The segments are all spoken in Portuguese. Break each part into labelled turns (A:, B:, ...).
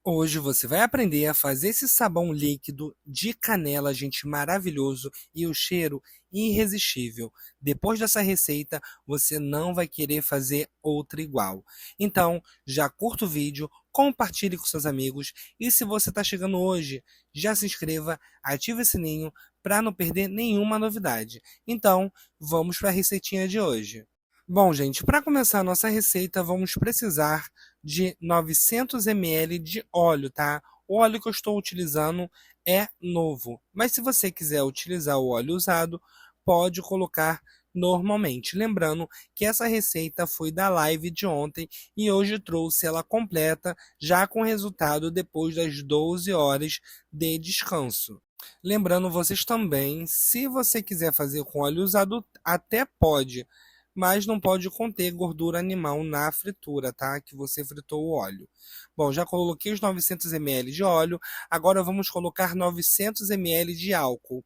A: Hoje você vai aprender a fazer esse sabão líquido de canela, gente, maravilhoso e o cheiro irresistível. Depois dessa receita, você não vai querer fazer outra igual. Então, já curta o vídeo, compartilhe com seus amigos e se você está chegando hoje, já se inscreva, ative o sininho para não perder nenhuma novidade. Então, vamos para a receitinha de hoje. Bom, gente, para começar a nossa receita, vamos precisar de 900 ml de óleo, tá? O óleo que eu estou utilizando é novo, mas se você quiser utilizar o óleo usado, pode colocar normalmente. Lembrando que essa receita foi da live de ontem e hoje trouxe ela completa, já com resultado depois das 12 horas de descanso. Lembrando vocês também, se você quiser fazer com óleo usado, até pode, mas não pode conter gordura animal na fritura, tá? Que você fritou o óleo. Bom, já coloquei os 900 ml de óleo, agora vamos colocar 900 ml de álcool.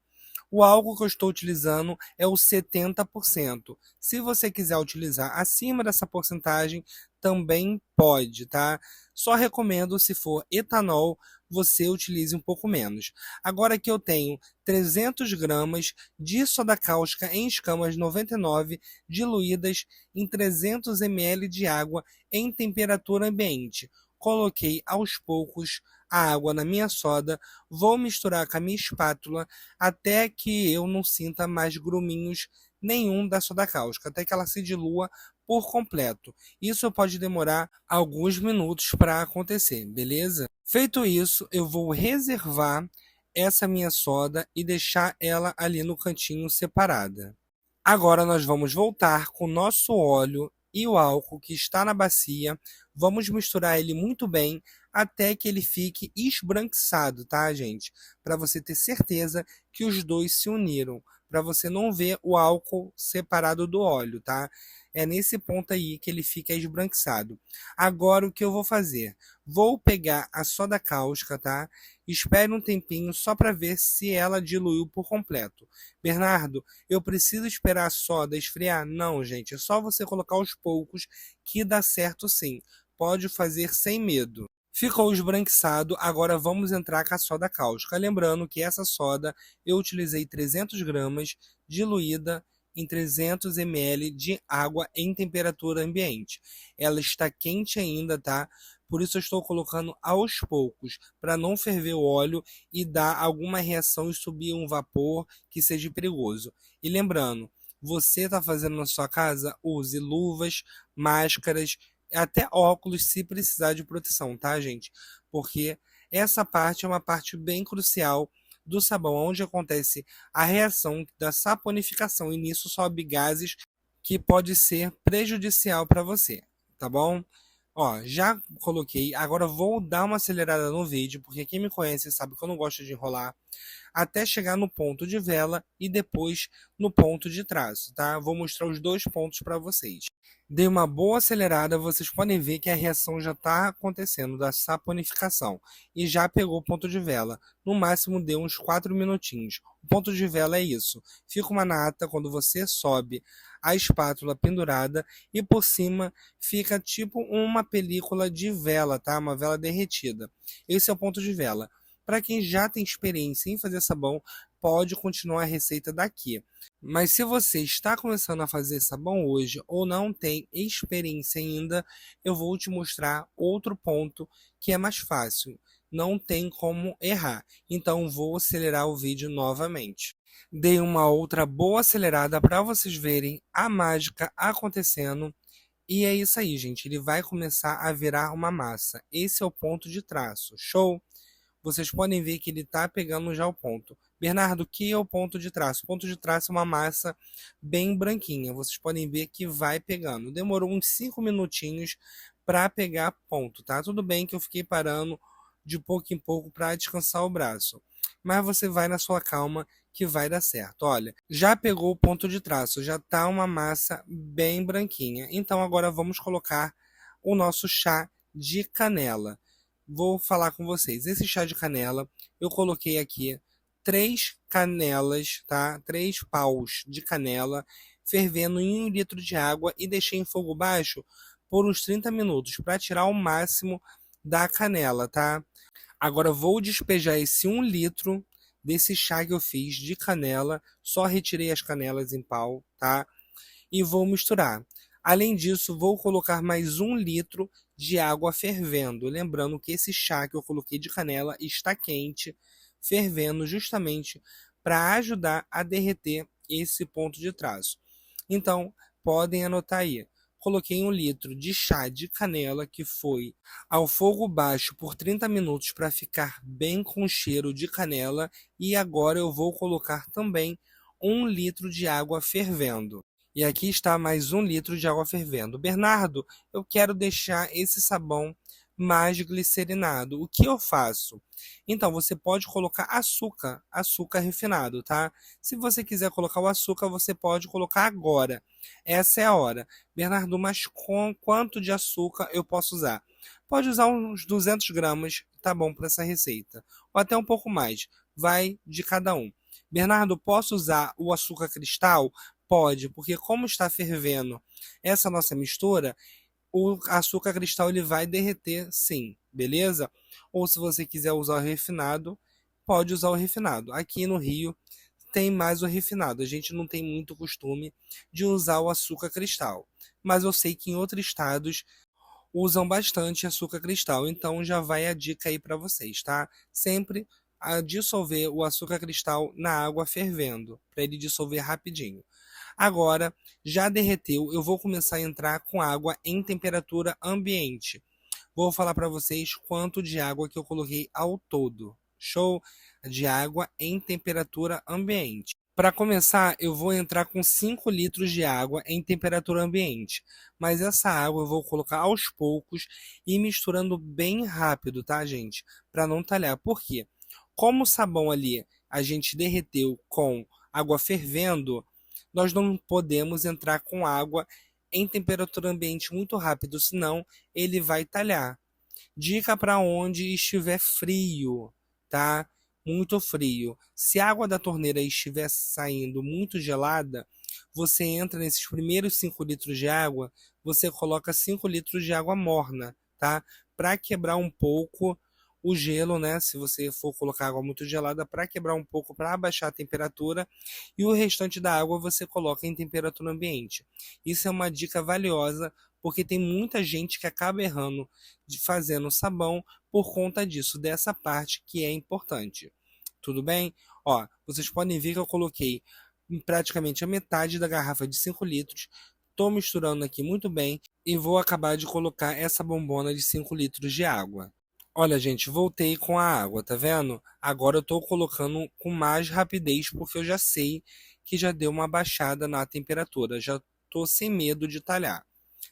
A: O álcool que eu estou utilizando é o 70%. Se você quiser utilizar acima dessa porcentagem, também pode, tá? Só recomendo, se for etanol, você utilize um pouco menos. Agora aqui eu tenho 300 gramas de soda cáustica em escamas 99, diluídas em 300 ml de água em temperatura ambiente. Coloquei aos poucos a água na minha soda, vou misturar com a minha espátula até que eu não sinta mais gruminhos nenhum da soda cáustica, até que ela se dilua por completo. Isso pode demorar alguns minutos para acontecer, beleza? Feito isso, eu vou reservar essa minha soda e deixar ela ali no cantinho separada. Agora nós vamos voltar com o nosso óleo e o álcool que está na bacia. Vamos misturar ele muito bem até que ele fique esbranquiçado, tá, gente? Para você ter certeza que os dois se uniram, para você não ver o álcool separado do óleo, tá? É nesse ponto aí que ele fica esbranquiçado. Agora o que eu vou fazer? Vou pegar a soda cáustica, tá? Espere um tempinho só para ver se ela diluiu por completo. Bernardo, eu preciso esperar a soda esfriar? Não, gente, é só você colocar aos poucos que dá certo sim. Pode fazer sem medo. Ficou esbranquiçado, agora vamos entrar com a soda cáustica. Lembrando que essa soda eu utilizei 300 gramas diluída em 300 ml de água em temperatura ambiente. Ela está quente ainda, tá? Por isso eu estou colocando aos poucos, para não ferver o óleo e dar alguma reação e subir um vapor que seja perigoso. E lembrando, você está fazendo na sua casa, use luvas, máscaras, até óculos se precisar de proteção, tá, gente? Porque essa parte é uma parte bem crucial do sabão, onde acontece a reação da saponificação e nisso sobe gases que pode ser prejudicial para você, tá bom? Ó, já coloquei, agora vou dar uma acelerada no vídeo, porque quem me conhece sabe que eu não gosto de enrolar, até chegar no ponto de vela e depois no ponto de traço, tá? Vou mostrar os dois pontos para vocês. Dei uma boa acelerada, vocês podem ver que a reação já está acontecendo da saponificação e já pegou o ponto de vela. No máximo deu uns 4 minutinhos. O ponto de vela é isso. Fica uma nata quando você sobe a espátula pendurada e por cima fica tipo uma película de vela, tá? Uma vela derretida. Esse é o ponto de vela. Para quem já tem experiência em fazer sabão, pode continuar a receita daqui. Mas se você está começando a fazer sabão hoje ou não tem experiência ainda, eu vou te mostrar outro ponto que é mais fácil. Não tem como errar. Então vou acelerar o vídeo novamente. Dei uma outra boa acelerada para vocês verem a mágica acontecendo. E é isso aí, gente. Ele vai começar a virar uma massa. Esse é o ponto de traço. Show? Vocês podem ver que ele está pegando já o ponto. Bernardo, o que é o ponto de traço? O ponto de traço é uma massa bem branquinha. Vocês podem ver que vai pegando. Demorou uns 5 minutinhos para pegar ponto, tá? Tudo bem que eu fiquei parando de pouco em pouco para descansar o braço. Mas você vai na sua calma que vai dar certo. Olha, já pegou o ponto de traço, já está uma massa bem branquinha. Então agora vamos colocar o nosso chá de canela. Vou falar com vocês. Esse chá de canela, eu coloquei aqui 3 canelas, tá? 3 paus de canela fervendo em 1 litro de água e deixei em fogo baixo por uns 30 minutos para tirar o máximo da canela, tá? Agora vou despejar esse 1 litro desse chá que eu fiz de canela, só retirei as canelas em pau, tá? E vou misturar. Além disso, vou colocar mais 1 litro de água fervendo. Lembrando que esse chá que eu coloquei de canela está quente, fervendo justamente para ajudar a derreter esse ponto de traço. Então, podem anotar aí. Coloquei 1 litro de chá de canela que foi ao fogo baixo por 30 minutos para ficar bem com cheiro de canela. E agora eu vou colocar também 1 litro de água fervendo. E aqui está mais 1 litro de água fervendo. Bernardo, eu quero deixar esse sabão mais glicerinado. O que eu faço? Então, você pode colocar açúcar, açúcar refinado, tá? Se você quiser colocar o açúcar, você pode colocar agora. Essa é a hora. Bernardo, mas com quanto de açúcar eu posso usar? Pode usar uns 200 gramas, tá bom para essa receita. Ou até um pouco mais. Vai de cada um. Bernardo, posso usar o açúcar cristal? Pode, porque como está fervendo essa nossa mistura, o açúcar cristal ele vai derreter sim, beleza? Ou se você quiser usar o refinado, pode usar o refinado. Aqui no Rio tem mais o refinado. A gente não tem muito costume de usar o açúcar cristal. Mas eu sei que em outros estados usam bastante açúcar cristal. Então já vai a dica aí para vocês, tá? Sempre a dissolver o açúcar cristal na água fervendo, para ele dissolver rapidinho. Agora, já derreteu, eu vou começar a entrar com água em temperatura ambiente. Vou falar para vocês quanto de água que eu coloquei ao todo. Show? De água em temperatura ambiente. Para começar, eu vou entrar com 5 litros de água em temperatura ambiente. Mas essa água eu vou colocar aos poucos e misturando bem rápido, tá, gente? Para não talhar. Por quê? Como o sabão ali a gente derreteu com água fervendo, nós não podemos entrar com água em temperatura ambiente muito rápido, senão ele vai talhar. Dica para onde estiver frio, tá? Muito frio. Se a água da torneira estiver saindo muito gelada, você entra nesses primeiros 5 litros de água, você coloca 5 litros de água morna, tá? Para quebrar um pouco o gelo, né? Se você for colocar água muito gelada, para quebrar um pouco, para abaixar a temperatura, e o restante da água você coloca em temperatura ambiente. Isso é uma dica valiosa, porque tem muita gente que acaba errando de fazendo sabão por conta disso, dessa parte que é importante. Tudo bem? Ó, vocês podem ver que eu coloquei praticamente a metade da garrafa de 5 litros. Estou misturando aqui muito bem e vou acabar de colocar essa bombona de 5 litros de água. Olha, gente, voltei com a água, tá vendo? Agora eu tô colocando com mais rapidez porque eu já sei que já deu uma baixada na temperatura, já tô sem medo de talhar,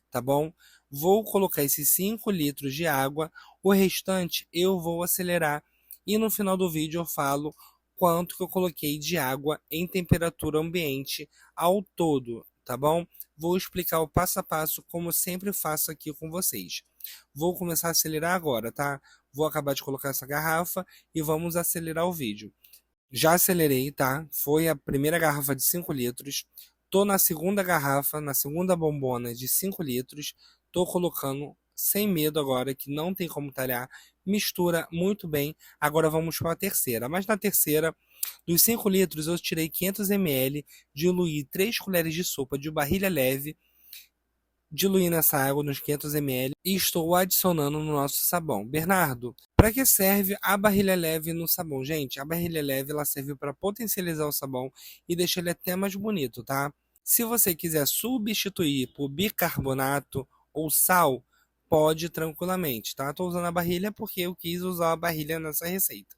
A: tá bom? Vou colocar esses 5 litros de água, o restante eu vou acelerar e no final do vídeo eu falo quanto que eu coloquei de água em temperatura ambiente ao todo, tá bom? Vou explicar o passo a passo como eu sempre faço aqui com vocês. Vou começar a acelerar agora, tá? Vou acabar de colocar essa garrafa e vamos acelerar o vídeo. Já acelerei, tá? Foi a primeira garrafa de 5 litros. Tô na segunda garrafa, na segunda bombona de 5 litros. Tô colocando sem medo agora, que não tem como talhar. Mistura muito bem. Agora vamos para a terceira. Mas na terceira, dos 5 litros, eu tirei 500 ml, diluí 3 colheres de sopa de barrilha leve, diluindo essa água nos 500 ml e estou adicionando no nosso sabão. Bernardo, para que serve a barrilha leve no sabão? Gente, a barrilha leve ela serve para potencializar o sabão e deixar ele até mais bonito, tá? Se você quiser substituir por bicarbonato ou sal, pode tranquilamente, tá? Estou usando a barrilha porque eu quis usar a barrilha nessa receita.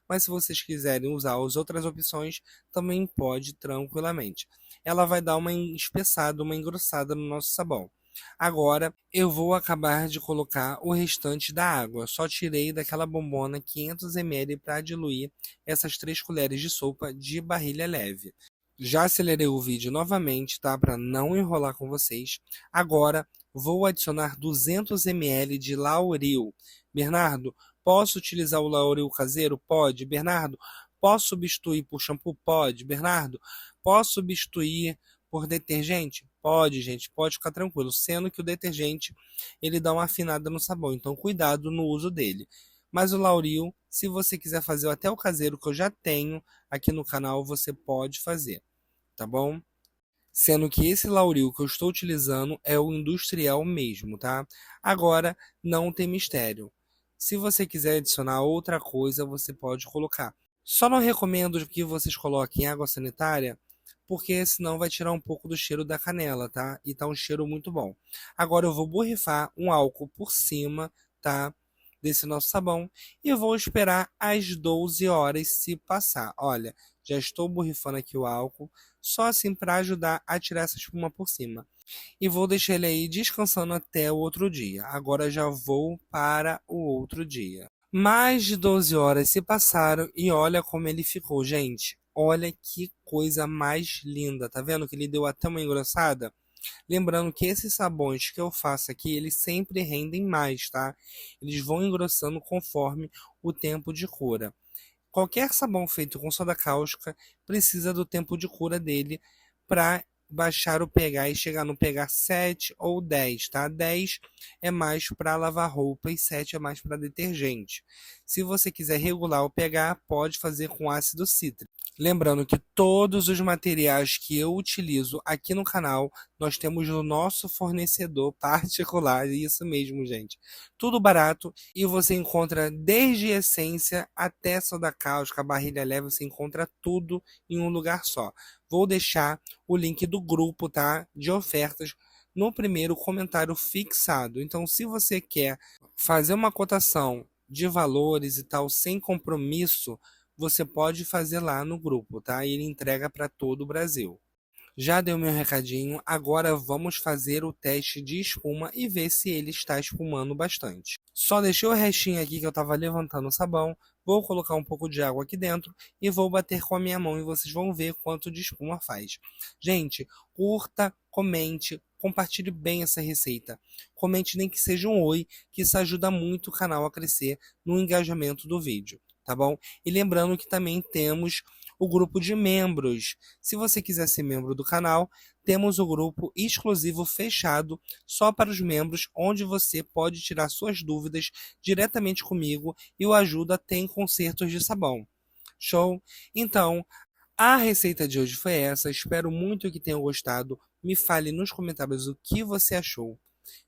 A: Mas se vocês quiserem usar as outras opções, também pode tranquilamente. Ela vai dar uma espessada, uma engrossada no nosso sabão. Agora eu vou acabar de colocar o restante da água. Só tirei daquela bombona 500 ml para diluir essas 3 colheres de sopa de barrilha leve. Já acelerei o vídeo novamente, tá? Para não enrolar com vocês. Agora vou adicionar 200 ml de Lauril. Bernardo, posso utilizar o Lauril caseiro? Pode. Bernardo, posso substituir por shampoo? Pode. Bernardo, posso substituir por detergente? Pode, gente, pode ficar tranquilo, sendo que o detergente ele dá uma afinada no sabão, então cuidado no uso dele. Mas o Lauril, se você quiser fazer até o caseiro que eu já tenho aqui no canal, você pode fazer, tá bom? Sendo que esse Lauril que eu estou utilizando é o industrial mesmo, tá? Agora, não tem mistério. Se você quiser adicionar outra coisa, você pode colocar. Só não recomendo que vocês coloquem água sanitária, porque senão vai tirar um pouco do cheiro da canela, tá? E tá um cheiro muito bom. Agora eu vou borrifar um álcool por cima, tá? Desse nosso sabão e vou esperar as 12 horas se passar. Olha, já estou borrifando aqui o álcool, só assim para ajudar a tirar essa espuma por cima. E vou deixar ele aí descansando até o outro dia. Agora já vou para o outro dia. Mais de 12 horas se passaram e olha como ele ficou, gente. Olha que coisa mais linda. Tá vendo que ele deu até uma engrossada? Lembrando que esses sabões que eu faço aqui, eles sempre rendem mais, tá? Eles vão engrossando conforme o tempo de cura. Qualquer sabão feito com soda cáustica precisa do tempo de cura dele para baixar o pH e chegar no pH 7 ou 10, tá? 10 é mais para lavar roupa e 7 é mais para detergente. Se você quiser regular o pH, pode fazer com ácido cítrico. Lembrando que todos os materiais que eu utilizo aqui no canal, nós temos no nosso fornecedor particular, isso mesmo, gente. Tudo barato e você encontra desde essência até soda cáustica, barrilha leve, você encontra tudo em um lugar só. Vou deixar o link do grupo, tá, de ofertas no primeiro comentário fixado. Então, se você quer fazer uma cotação de valores e tal sem compromisso, você pode fazer lá no grupo, tá? E ele entrega para todo o Brasil. Já deu meu recadinho, agora vamos fazer o teste de espuma e ver se ele está espumando bastante. Só deixei o restinho aqui que eu estava levantando o sabão, vou colocar um pouco de água aqui dentro e vou bater com a minha mão e vocês vão ver quanto de espuma faz. Gente, curta, comente, compartilhe bem essa receita. Comente nem que seja um oi, que isso ajuda muito o canal a crescer no engajamento do vídeo, tá bom? E lembrando que também temos o grupo de membros. Se você quiser ser membro do canal, temos o grupo exclusivo fechado só para os membros, onde você pode tirar suas dúvidas diretamente comigo e o Ajuda tem consertos de sabão. Show? Então, a receita de hoje foi essa. Espero muito que tenham gostado. Me fale nos comentários o que você achou.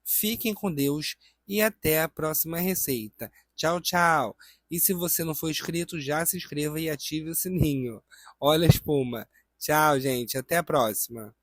A: Fiquem com Deus e até a próxima receita. Tchau, tchau! E se você não for inscrito, já se inscreva e ative o sininho. Olha a espuma. Tchau, gente. Até a próxima.